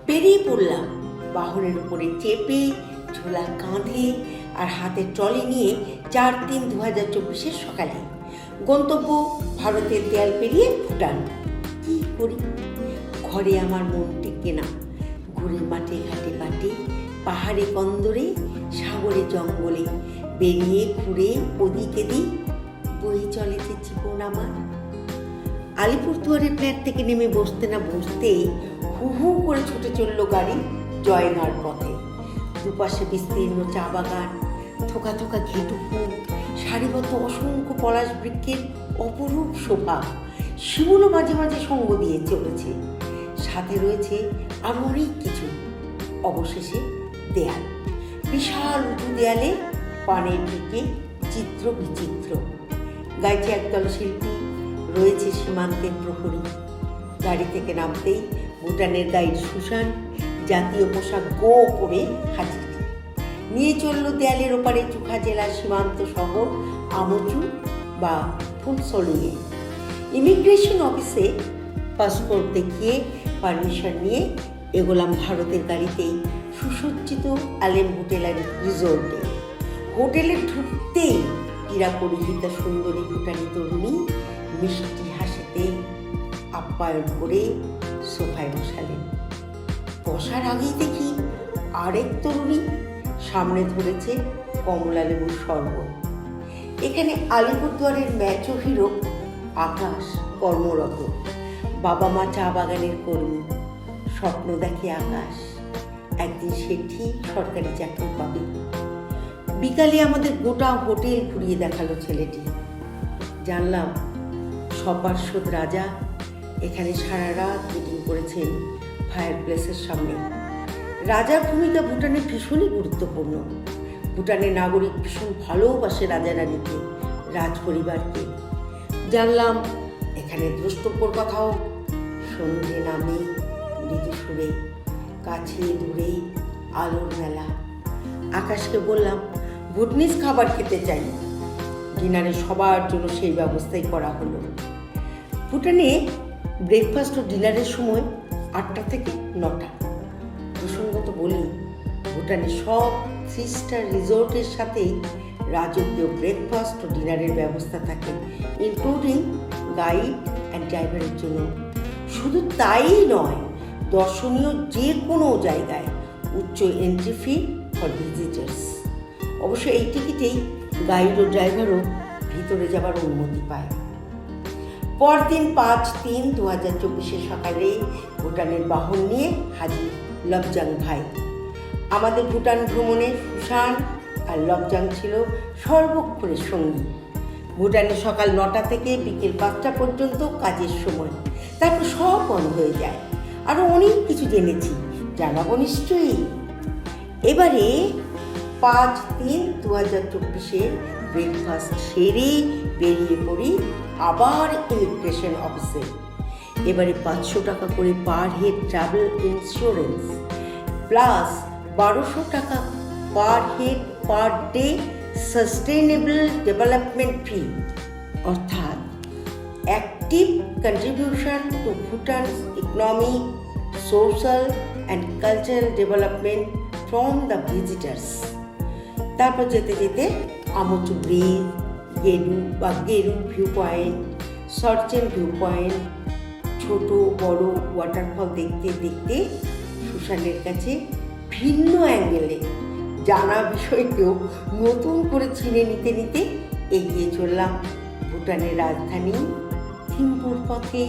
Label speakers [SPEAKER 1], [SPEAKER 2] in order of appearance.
[SPEAKER 1] বেরিয়ে পড়লাম বাহনের উপরে চেপে, ঝোলা কাঁধে আর হাতে ট্রলি নিয়ে 4/3/2024 সকালে। গন্তব্য ভারতের দেয়াল পেরিয়ে ভুটান। কি করি, ঘরে আমার মন টেকে না। ঘুরে মাঠে ঘাটে পাটে, পাহাড়ে কন্দরে, সাগরে জঙ্গলে, বেরিয়ে ঘুরে ওদিক এদিক বয়ে চলেছে জীবন আমার। আলিপুরদুয়ারের ফ্ল্যাট থেকে নেমে বসতে না বসতেই হু হু করে ছুটে চলল গাড়ি জয়নার পথে। দুপাশে বিস্তীর্ণ চা বাগান, থোকা থোকা ঘেটু ফুল, সারিবদ্ধ অসংখ্য পলাশ বৃক্ষের অপরূপ শোভা। শিমুলও মাঝে মাঝে সঙ্গ দিয়ে চলেছে। সাথে রয়েছে আরো অনেক কিছু। অবশেষে দেয়াল, বিশাল উঁচু দেয়ালে পানের দিকে চিত্র বিচিত্র। গাইছে একদল শিল্পী, রয়েছে সীমান্তের প্রহরী। গাড়ি থেকে নামতেই ভুটানের গাইড সুশান জাতীয় পোশাক গো পরে হাজির। নিয়ে চলল দেয়ালের ওপারে চুখা জেলার সীমান্ত শহর আমচু বা ফুনসলিংয়ে। ইমিগ্রেশন অফিসে পাসপোর্ট দেখিয়ে পারমিশন নিয়ে এগোলাম ভারতের গাড়িতেই সুসজ্জিত আলেম হোটেল অ্যান্ড রিসোর্টে। হোটেলে ঢুকতেই ক্রীড়া পরিহিতা সুন্দরী ভুটানি তরুণী মিষ্টি হাসিতে আপ্যায়ন করে সোফায় বসালেন। বসার আগেই দেখি আরেক তরুণী সামনে ধরেছে কমলা লেবুর শরবত। এখানে আলিপুরদুয়ারের ম্যাচো হিরো আকাশ কর্মরত। বাবা মা চা বাগানের কর্মী। স্বপ্ন দেখে আকাশ একদিন সে ঠিক সরকারি চাকরি পাবে। বিকালে আমাদের গোটা হোটেল ঘুরিয়ে দেখালো ছেলেটি। জানলাম সপার্শ্বদ রাজা এখানে সারা রাত মিটিং করেছেন ফায়ার প্লেসের সামনে। রাজার ভূমিকা ভুটানে ভীষণই গুরুত্বপূর্ণ। ভুটানের নাগরিক ভীষণ ভালোবাসে রাজা রানীকে, রাজ পরিবারকে। জানলাম এখানে দ্রষ্টব্যর কথাও। সন্ধে নামে মৃদু সুরে, কাছে দূরে আলোর মেলা। আকাশকে বললাম ভুটনিজ খাবার খেতে চাই। ডিনারে সবার জন্য সেই ব্যবস্থাই করা হলো। ভুটানে ব্রেকফাস্ট ও ডিনারের সময় 8টা থেকে 9টা। প্রসঙ্গত বলি, ভুটানের সব 3 স্টার রিসোর্টের সাথেই রাজকীয় ব্রেকফাস্ট ও ডিনারের ব্যবস্থা থাকে, ইনক্লুডিং গাইড অ্যান্ড ড্রাইভারের জন্য। শুধু তাই নয়, দর্শনীয় যে কোনো জায়গায় উচ্চ এন্ট্রি ফি ফর ভিজিটার্স। অবশ্য এই টিকিটেই গাইড ও ড্রাইভারও ভিতরে যাবার অনুমতি পায়। পরদিন 5/3/2024 সকালে ভুটানের বাহন নিয়ে হাজির লবজাং ভাই। আমাদের ভুটান ভ্রমণে সুশান আর লবজাং ছিল সর্বক্ষণের সঙ্গী। ভুটানে সকাল 9টা থেকে বিকেল 5টা পর্যন্ত কাজের সময়, তারপর সব বন্ধ হয়ে যায়। আরও অনেক কিছু জেনেছি, জানাবো নিশ্চয়ই। এবারে 5/3/2024 ব্রেকফাস্ট সেরে বেরিয়ে পড়ি আবার ইমিগ্রেশন অফিসে। এবারে 500 টাকা করে per head travel insurance, plus 1200 টাকা per head per day sustainable development fee, অর্থাৎ active contribution to Bhutan's economic, social and cultural development from the visitors. তারপর যেতে যেতে Amochu bridge, Geru view point, Sorchen view point, ছোট বড় ওয়াটারফল দেখতে দেখতে সুশানের কাছে ভিন্ন অ্যাঙ্গেলে জানা বিষয়কেও নতুন করে চিনে নিতে নিতে এগিয়ে চললাম ভুটানের রাজধানী থিম্পুর পথে।